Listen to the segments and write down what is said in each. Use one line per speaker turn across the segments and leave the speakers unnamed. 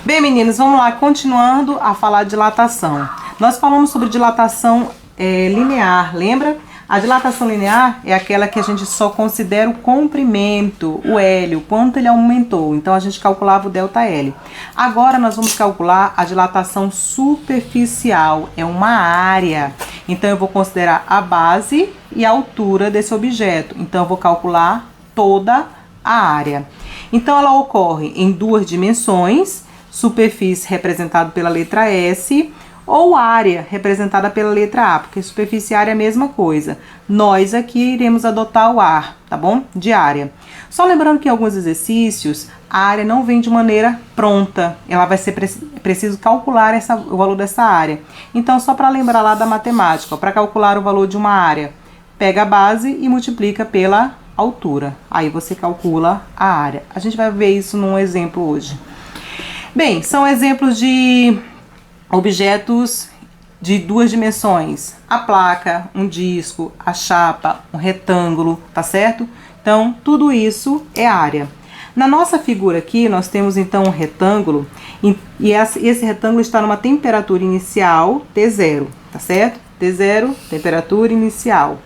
Bem, meninas, vamos lá, continuando a falar de dilatação. Nós falamos sobre dilatação linear, lembra? A dilatação linear é aquela que a gente só considera o comprimento, o L, o quanto ele aumentou. Então, a gente calculava o ΔL. Agora, nós vamos calcular a dilatação superficial, é uma área. Então, eu vou considerar a base e a altura desse objeto. Então, eu vou calcular toda a área. Então, ela ocorre em duas dimensões, superfície representada pela letra S, ou área representada pela letra A, porque superfície e área é a mesma coisa. Nós aqui iremos adotar o AR, tá bom? De área. Só lembrando que em alguns exercícios, a área não vem de maneira pronta. Ela vai ser preciso calcular o valor dessa área. Então, só para lembrar lá da matemática, para calcular o valor de uma área, pega a base e multiplica pela altura. Aí você calcula a área. A gente vai ver isso num exemplo hoje. Bem, são exemplos de objetos de duas dimensões, a placa, um disco, a chapa, um retângulo, tá certo? Então, tudo isso é área. Na nossa figura aqui, nós temos então um retângulo, e esse retângulo está numa temperatura inicial, T0, tá certo? T0, temperatura inicial.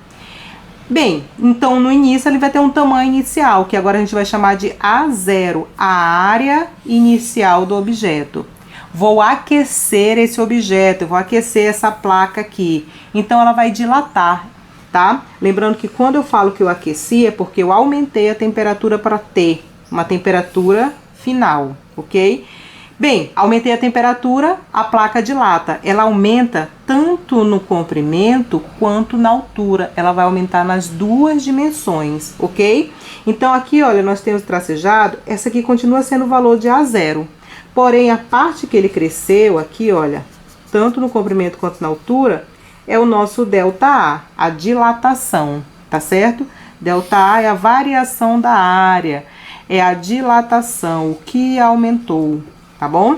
Bem, então no início ele vai ter um tamanho inicial, que agora a gente vai chamar de A0, a área inicial do objeto. Vou aquecer esse objeto, eu vou aquecer essa placa aqui. Então, ela vai dilatar, tá? Lembrando que quando eu falo que eu aqueci, é porque eu aumentei a temperatura para T, uma temperatura final, ok? Bem, aumentei a temperatura, a placa dilata. Ela aumenta tanto no comprimento quanto na altura. Ela vai aumentar nas duas dimensões, ok? Então, aqui, olha, nós temos tracejado. Essa aqui continua sendo o valor de A0. Porém, a parte que ele cresceu aqui, olha, tanto no comprimento quanto na altura, é o nosso ΔA, a dilatação, tá certo? ΔA é a variação da área, é a dilatação, o que aumentou, tá bom?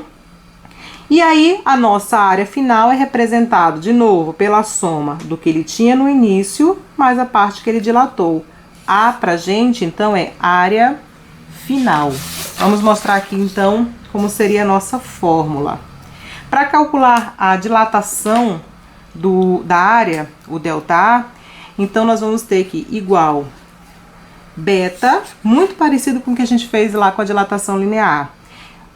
E aí, a nossa área final é representada, de novo, pela soma do que ele tinha no início, mais a parte que ele dilatou. A pra gente, então, é área final. Vamos mostrar aqui, então, como seria a nossa fórmula. Para calcular a dilatação da área, o ΔA, então nós vamos ter que igual beta, muito parecido com o que a gente fez lá com a dilatação linear.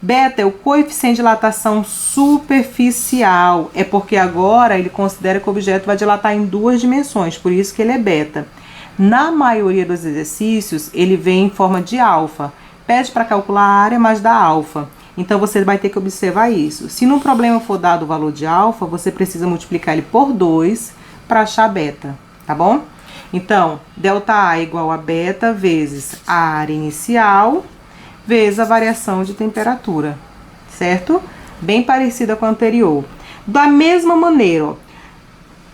Beta é o coeficiente de dilatação superficial, é porque agora ele considera que o objeto vai dilatar em duas dimensões, por isso que ele é beta. Na maioria dos exercícios, ele vem em forma de alfa. Pede para calcular a área, mas dá alfa. Então, você vai ter que observar isso. Se no problema for dado o valor de alfa, você precisa multiplicar ele por 2 para achar beta, tá bom? Então, ΔA é igual a beta vezes a área inicial vezes a variação de temperatura, certo? Bem parecida com a anterior. Da mesma maneira, ó,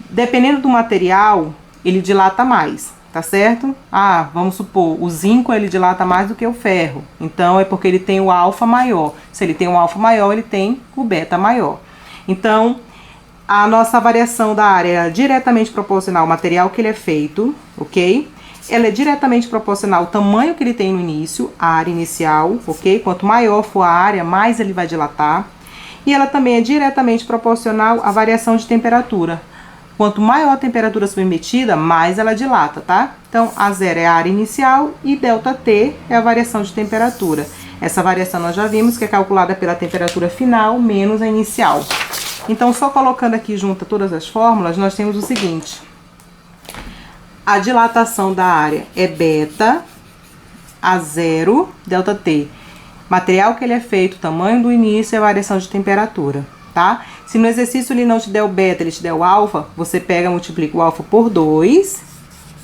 dependendo do material, ele dilata mais, tá certo? Ah, vamos supor, o zinco ele dilata mais do que o ferro. Então, é porque ele tem o alfa maior. Se ele tem o alfa maior, ele tem o beta maior. Então, a nossa variação da área é diretamente proporcional ao material que ele é feito, ok? Ela é diretamente proporcional ao tamanho que ele tem no início, a área inicial, ok? Quanto maior for a área, mais ele vai dilatar. E ela também é diretamente proporcional à variação de temperatura. Quanto maior a temperatura submetida, mais ela dilata, tá? Então, A0 é a área inicial e ΔT é a variação de temperatura. Essa variação nós já vimos que é calculada pela temperatura final menos a inicial. Então, só colocando aqui junto todas as fórmulas, nós temos o seguinte. A dilatação da área é beta, A0, ΔT. Material que ele é feito, tamanho do início e a variação de temperatura, tá? Se no exercício ele não te der o beta, ele te der o alfa, você pega, multiplica o alfa por 2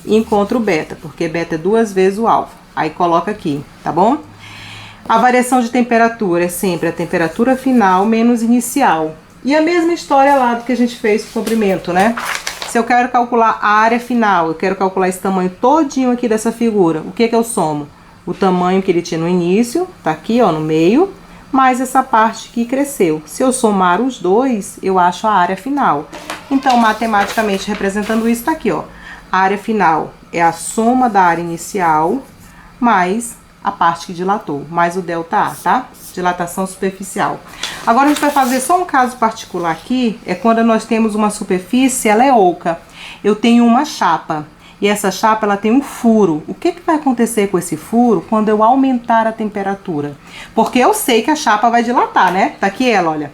e encontra o beta, porque beta é 2 vezes o alfa. Aí coloca aqui, tá bom? A variação de temperatura é sempre a temperatura final menos inicial. E a mesma história lá do que a gente fez com o comprimento, né? Se eu quero calcular a área final, eu quero calcular esse tamanho todinho aqui dessa figura, o que que eu somo? O tamanho que ele tinha no início, tá aqui, ó, no meio, mais essa parte que cresceu. Se eu somar os dois, eu acho a área final. Então, matematicamente representando isso, tá aqui, ó. A área final é a soma da área inicial mais a parte que dilatou, mais o ΔA, tá? Dilatação superficial. Agora a gente vai fazer só um caso particular aqui, é quando nós temos uma superfície, ela é oca. Eu tenho uma chapa, e essa chapa ela tem um furo. O que vai acontecer com esse furo quando eu aumentar a temperatura? Porque eu sei que a chapa vai dilatar, né? Tá aqui ela, olha.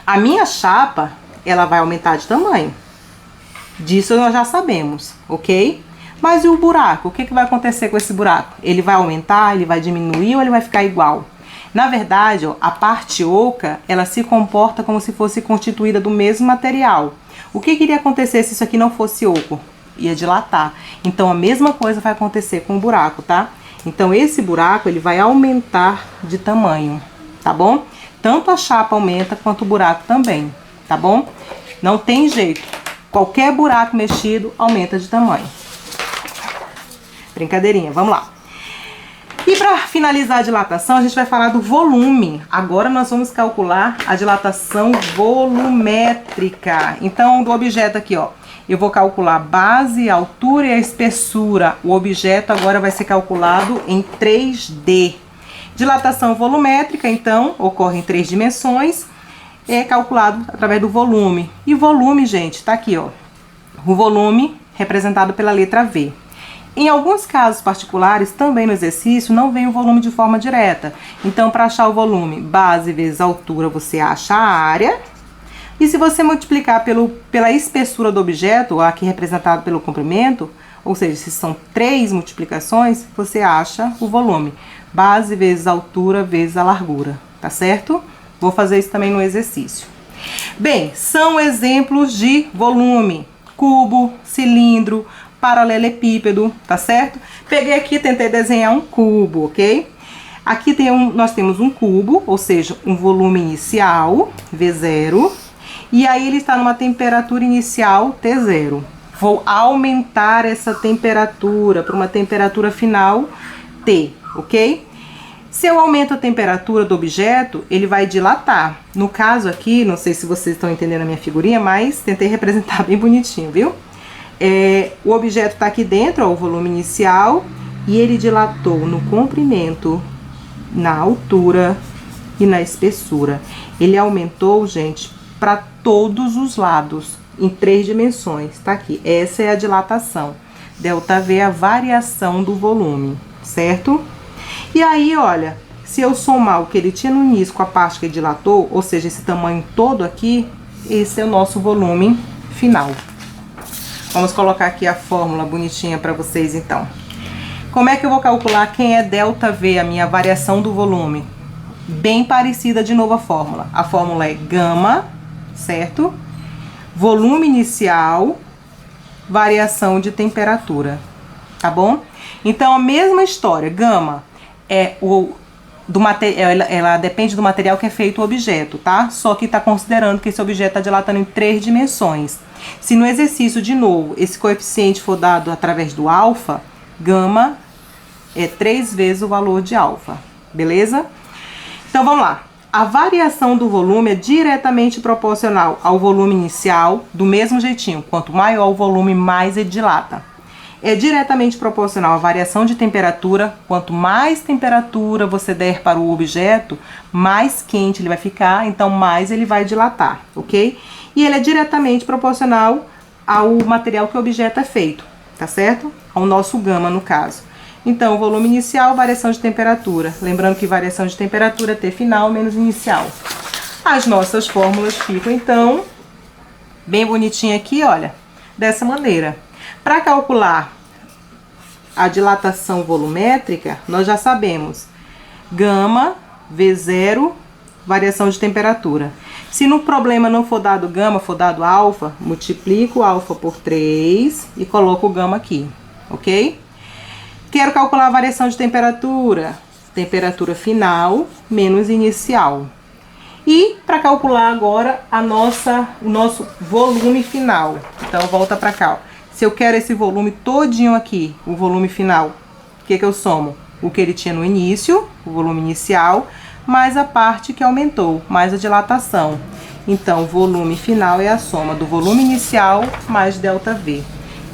A minha chapa, ela vai aumentar de tamanho. Disso nós já sabemos, ok? Mas e o buraco? O que vai acontecer com esse buraco? Ele vai aumentar, ele vai diminuir ou ele vai ficar igual? Na verdade, ó, a parte oca, ela se comporta como se fosse constituída do mesmo material. O que iria acontecer se isso aqui não fosse oco? Ia dilatar. Então, a mesma coisa vai acontecer com o buraco, tá? Então, esse buraco, ele vai aumentar de tamanho, tá bom? Tanto a chapa aumenta, quanto o buraco também, tá bom? Não tem jeito. Qualquer buraco mexido, aumenta de tamanho. Brincadeirinha, vamos lá. E para finalizar a dilatação, a gente vai falar do volume. Agora nós vamos calcular a dilatação volumétrica. Então, do objeto aqui, ó, eu vou calcular a base, a altura e a espessura. O objeto agora vai ser calculado em 3D. Dilatação volumétrica, então, ocorre em 3 dimensões. É calculado através do volume. E volume, gente, tá aqui, ó. O volume representado pela letra V. Em alguns casos particulares, também no exercício, não vem o volume de forma direta. Então, para achar o volume, base vezes altura, você acha a área. E se você multiplicar pela espessura do objeto, aqui representado pelo comprimento, ou seja, se são 3 multiplicações, você acha o volume. Base vezes altura vezes a largura, tá certo? Vou fazer isso também no exercício. Bem, são exemplos de volume. Cubo, cilindro, paralelepípedo, tá certo? Peguei aqui, tentei desenhar um cubo, ok? Aqui nós temos um cubo, ou seja, um volume inicial, V0, e aí ele está numa temperatura inicial, T0. Vou aumentar essa temperatura para uma temperatura final, T, ok? Se eu aumento a temperatura do objeto, ele vai dilatar. No caso aqui, não sei se vocês estão entendendo a minha figurinha, mas tentei representar bem bonitinho, viu? O objeto está aqui dentro, ó, o volume inicial, e ele dilatou no comprimento, na altura e na espessura. Ele aumentou, gente, para todos os lados, em 3 dimensões, tá aqui. Essa é a dilatação. ΔV é a variação do volume, certo? E aí, olha, se eu somar o que ele tinha no início com a parte que ele dilatou, ou seja, esse tamanho todo aqui, esse é o nosso volume final. Vamos colocar aqui a fórmula bonitinha para vocês, então. Como é que eu vou calcular quem é ΔV, a minha variação do volume? Bem parecida de novo a fórmula. A fórmula é gama, certo? Volume inicial, variação de temperatura, tá bom? Então, a mesma história, gama ela depende do material que é feito o objeto, tá? Só que está considerando que esse objeto está dilatando em 3 dimensões. Se no exercício, de novo, esse coeficiente for dado através do alfa, gama é 3 vezes o valor de alfa, beleza? Então, vamos lá. A variação do volume é diretamente proporcional ao volume inicial, do mesmo jeitinho. Quanto maior o volume, mais ele dilata. É diretamente proporcional à variação de temperatura. Quanto mais temperatura você der para o objeto, mais quente ele vai ficar, então mais ele vai dilatar, ok? E ele é diretamente proporcional ao material que o objeto é feito, tá certo? Ao nosso gama, no caso. Então, volume inicial, variação de temperatura. Lembrando que variação de temperatura é T final menos inicial. As nossas fórmulas ficam, então, bem bonitinha aqui, olha, dessa maneira. Para calcular a dilatação volumétrica, nós já sabemos gama, V0, variação de temperatura. Se no problema não for dado gama, for dado alfa, multiplico o alfa por 3 e coloco o gama aqui, ok? Quero calcular a variação de temperatura, temperatura final menos inicial. E para calcular agora o nosso volume final, então volta para cá, ó. Se eu quero esse volume todinho aqui, o volume final, o que eu somo? O que ele tinha no início, o volume inicial, mais a parte que aumentou, mais a dilatação. Então, o volume final é a soma do volume inicial mais ΔV.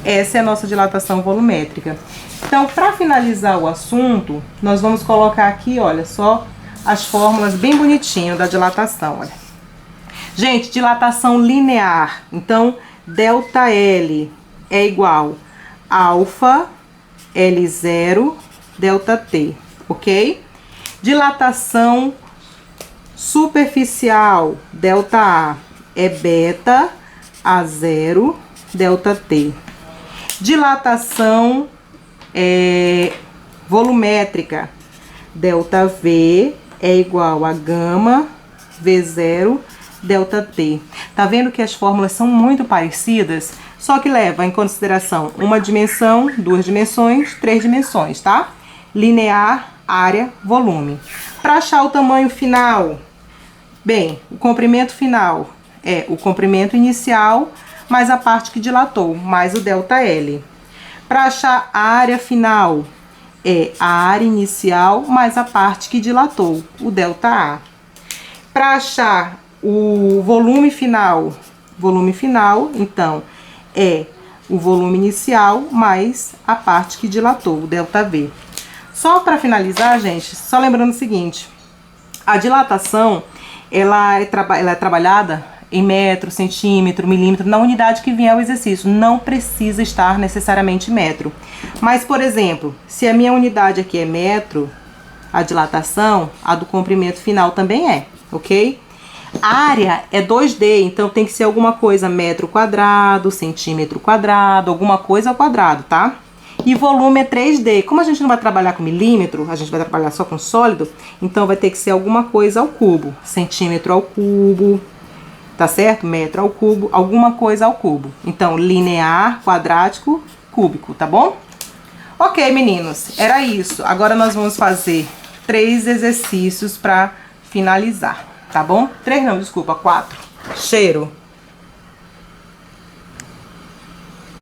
Essa é a nossa dilatação volumétrica. Então, para finalizar o assunto, nós vamos colocar aqui, olha só, as fórmulas bem bonitinho da dilatação, olha. Gente, dilatação linear. Então, ΔL é igual a alfa L0 ΔT, ok? Dilatação superficial, ΔA, é beta A0 ΔT. Dilatação volumétrica, ΔV é igual a gama V0 ΔT. Tá vendo que as fórmulas são muito parecidas, só que leva em consideração uma dimensão, duas dimensões, três dimensões, tá? Linear, área, volume. Para achar o tamanho final, bem, o comprimento final é o comprimento inicial mais a parte que dilatou, mais o ΔL. Para achar a área final, é a área inicial mais a parte que dilatou, o ΔA. Para achar o volume final, então, é o volume inicial mais a parte que dilatou, o ΔV. Só para finalizar, gente, só lembrando o seguinte, a dilatação, ela é trabalhada em metro, centímetro, milímetro, na unidade que vier o exercício. Não precisa estar necessariamente metro. Mas, por exemplo, se a minha unidade aqui é metro, a dilatação, a do comprimento final também é, ok? Área é 2D, então tem que ser alguma coisa metro quadrado, centímetro quadrado, alguma coisa ao quadrado, tá? E volume é 3D. Como a gente não vai trabalhar com milímetro, a gente vai trabalhar só com sólido, então vai ter que ser alguma coisa ao cubo. Centímetro ao cubo, tá certo? Metro ao cubo, alguma coisa ao cubo. Então, linear, quadrático, cúbico, tá bom? Ok, meninos, era isso. Agora nós vamos fazer 3 exercícios para finalizar, tá bom? 3 não, desculpa, 4. Cheiro!